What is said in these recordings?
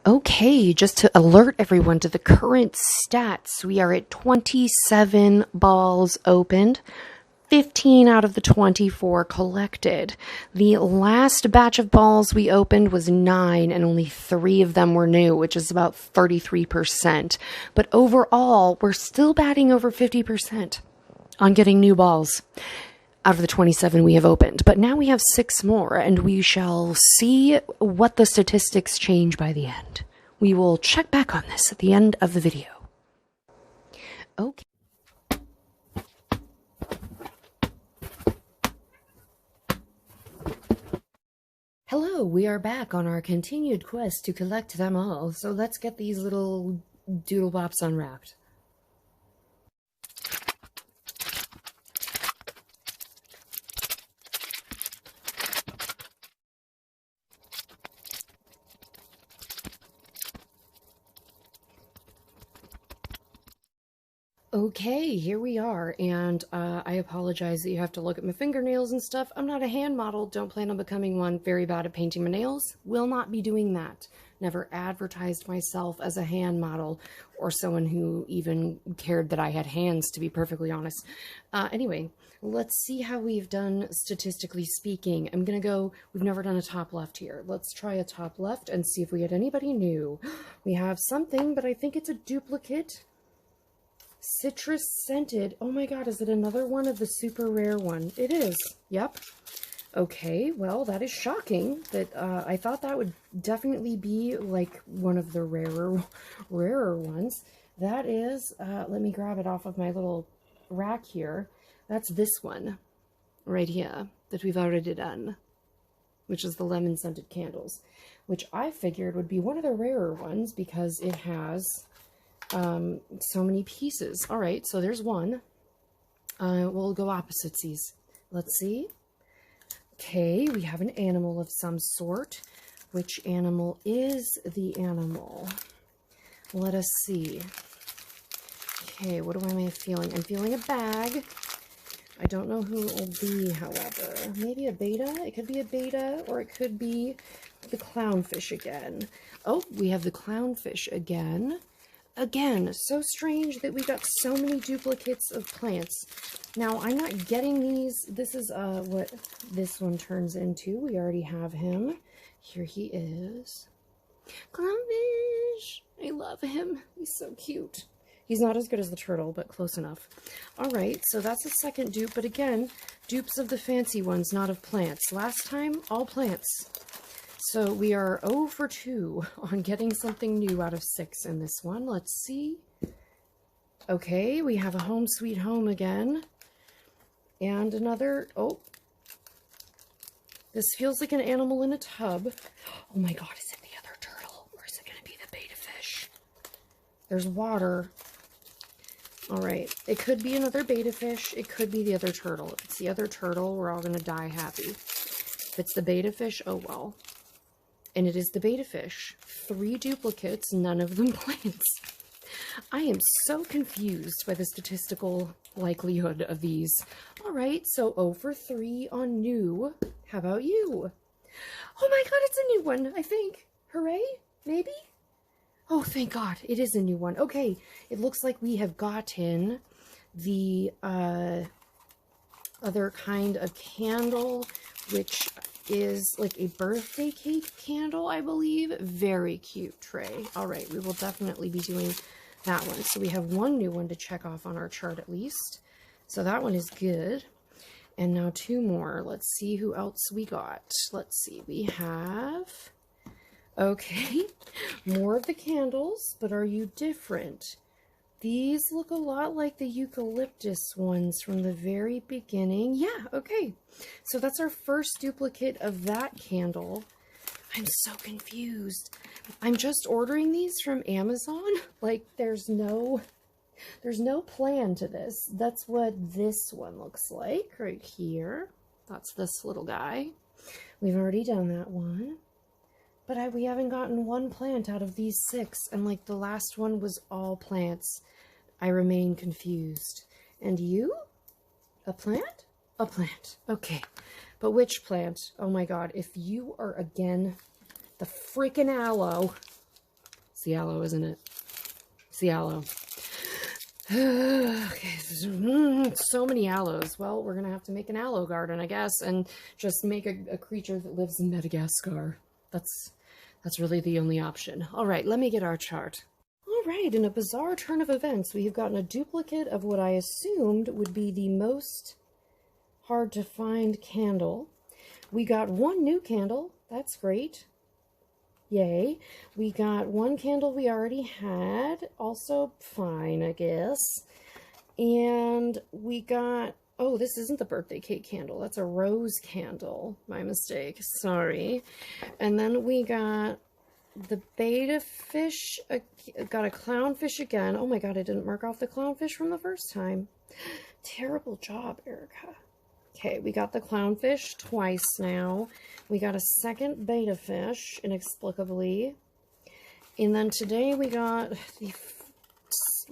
Okay, just to alert everyone to the current stats, we are at 27 balls opened, 15 out of the 24 collected. The last batch of balls we opened was 9, and only 3 of them were new, which is about 33%. But overall, we're still batting over 50% on getting new balls out of the 27 we have opened. But now we have 6 more, and we shall see what the statistics change by the end. We will check back on this at the end of the video. Okay. Hello, we are back on our continued quest to collect them all, so let's get these little doodle bops unwrapped. Okay, here we are, and I apologize that you have to look at my fingernails and stuff. I'm not a hand model, don't plan on becoming one. Very bad at painting my nails, will not be doing that. Never advertised myself as a hand model or someone who even cared that I had hands, to be perfectly honest. Anyway, let's see how we've done statistically speaking. I'm gonna go, we've never done a top left here. Let's try a top left and see if we get anybody new. We have something, but I think it's a duplicate. Citrus scented. Oh my god, is it another one of the super rare one? It is. Yep. Okay, well, that is shocking. That I thought that would definitely be like one of the rarer ones. That is, let me grab it off of my little rack here. That's this one right here that we've already done, which is the lemon scented candles, which I figured would be one of the rarer ones because it has so many pieces. All right, so there's one. We'll go opposites. Let's see. Okay, we have an animal of some sort. Which animal is the animal? Let us see. Okay, what am I feeling? I'm feeling a bag. I don't know who it will be, however. Maybe a beta? It could be a beta, or it could be the clownfish again. Oh, we have the clownfish again. Again, so strange that we got so many duplicates of plants. Now, I'm not getting these. This is what this one turns into. We already have him. Here he is. Clownfish! I love him. He's so cute. He's not as good as the turtle, but close enough. Alright, so that's a second dupe, but again, dupes of the fancy ones, not of plants. Last time, all plants. So we are 0 for 2 on getting something new out of 6 in this one. Let's see. Okay, we have a home sweet home again. And another, oh. This feels like an animal in a tub. Oh my god, is it the other turtle? Or is it going to be the beta fish? There's water. Alright, it could be another beta fish. It could be the other turtle. If it's the other turtle, we're all going to die happy. If it's the beta fish, oh well. And it is the beta fish. 3 duplicates, none of them plants. I am so confused by the statistical likelihood of these. Alright, so 0 for 3 on new. How about you? Oh my god, it's a new one, I think. Hooray? Maybe? Oh, thank god, it is a new one. Okay, it looks like we have gotten the other kind of candle, which is like a birthday cake candle, I believe. Very cute tray. All right, we will definitely be doing that one. So we have one new one to check off on our chart at least. So that one is good. And now 2 more. Let's see who else we got. Let's see. We have... Okay, more of the candles, but are you different? These look a lot like the eucalyptus ones from the very beginning. Yeah, okay. So that's our first duplicate of that candle. I'm so confused. I'm just ordering these from Amazon. Like, there's no plan to this. That's what this one looks like right here. That's this little guy. We've already done that one. But we haven't gotten one plant out of these 6. And like the last one was all plants. I remain confused. And you? A plant? A plant. Okay. But which plant? Oh my god. If you are again the freaking aloe. It's the aloe, isn't it? It's the aloe. Okay, so many aloes. Well, we're going to have to make an aloe garden, I guess, and just make a creature that lives in Madagascar. That's really the only option. All right, let me get our chart. All right, in a bizarre turn of events, we have gotten a duplicate of what I assumed would be the most hard to find candle. We got one new candle. That's great. Yay. We got one candle we already had. Also fine, I guess. And we got... Oh, this isn't the birthday cake candle. That's a rose candle. My mistake. Sorry. And then we got the beta fish. Got a clownfish again. Oh my god, I didn't mark off the clownfish from the first time. Terrible job, Erica. Okay, we got the clownfish twice now. We got a second beta fish, inexplicably. And then today we got the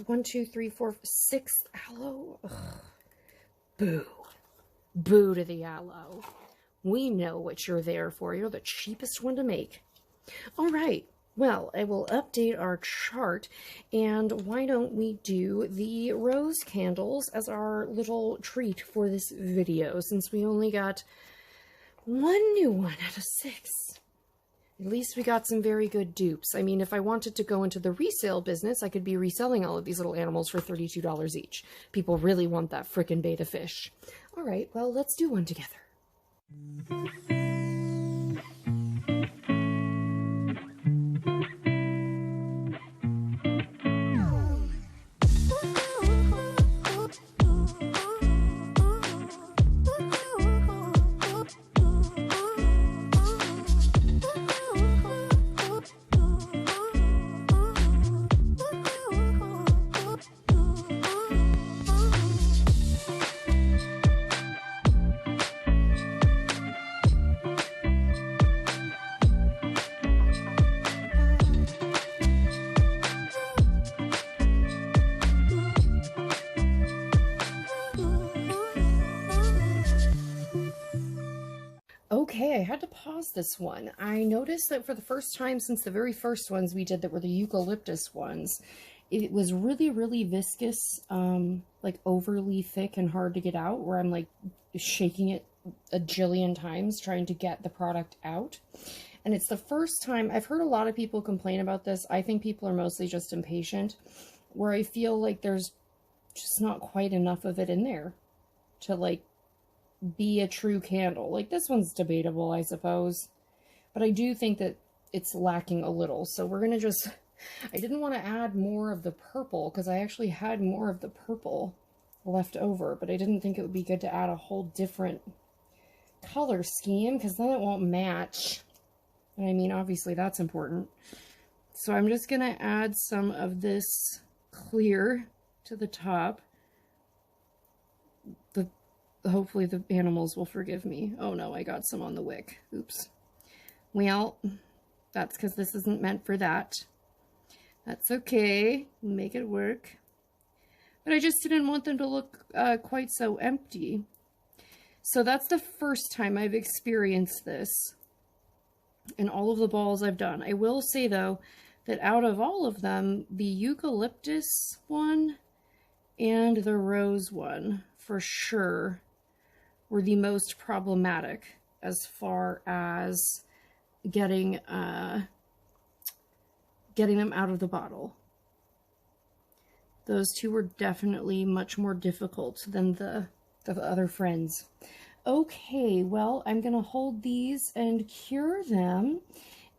1, 2, 3, 4, 6th aloe. Ugh. Boo. Boo to the aloe. We know what you're there for. You're the cheapest one to make. All right. Well, I will update our chart, and why don't we do the rose candles as our little treat for this video, since we only got one new one out of 6. At least we got some very good dupes. I mean, if I wanted to go into the resale business, I could be reselling all of these little animals for $32 each. People really want that frickin' beta fish. All right, well, let's do one together. Okay, I had to pause this one. I noticed that for the first time since the very first ones we did that were the eucalyptus ones, it was really, really viscous, like overly thick and hard to get out, where I'm like shaking it a jillion times trying to get the product out. And it's the first time, I've heard a lot of people complain about this. I think people are mostly just impatient, where I feel like there's just not quite enough of it in there to like be a true candle. Like this one's debatable, I suppose, but I do think that it's lacking a little. So we're gonna just, I didn't want to add more of the purple because I actually had more of the purple left over, but I didn't think it would be good to add a whole different color scheme because then it won't match. And I mean, obviously that's important. So I'm just gonna add some of this clear to the top. Hopefully the animals will forgive me. Oh no, I got some on the wick. Oops. Well, that's because this isn't meant for that. That's okay. Make it work. But I just didn't want them to look quite so empty. So that's the first time I've experienced this in all of the balls I've done. I will say though that out of all of them, the eucalyptus one and the rose one for sure were the most problematic as far as getting them out of the bottle. Those two were definitely much more difficult than the other friends. Okay, well, I'm gonna hold these and cure them,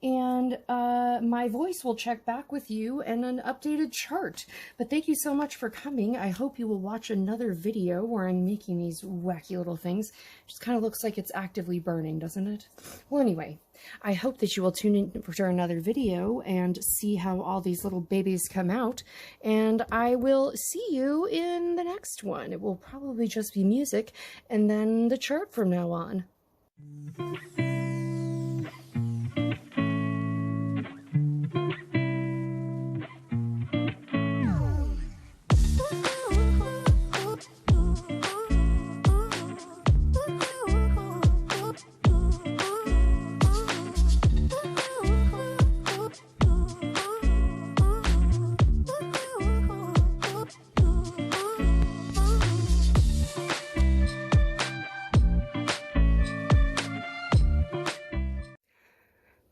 and my voice will check back with you and an updated chart. But thank you so much for coming. I hope you will watch another video where I'm making these wacky little things. Just kind of looks like it's actively burning, doesn't it? Well, anyway, I hope that you will tune in for another video and see how all these little babies come out. And I will see you in the next one. It will probably just be music and then the chart from now on.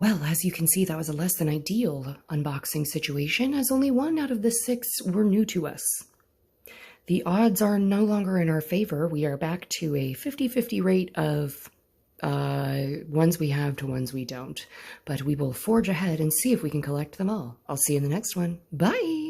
Well, as you can see, that was a less than ideal unboxing situation, as only 1 out of the 6 were new to us. The odds are no longer in our favor. We are back to a 50-50 rate of ones we have to ones we don't. But we will forge ahead and see if we can collect them all. I'll see you in the next one. Bye!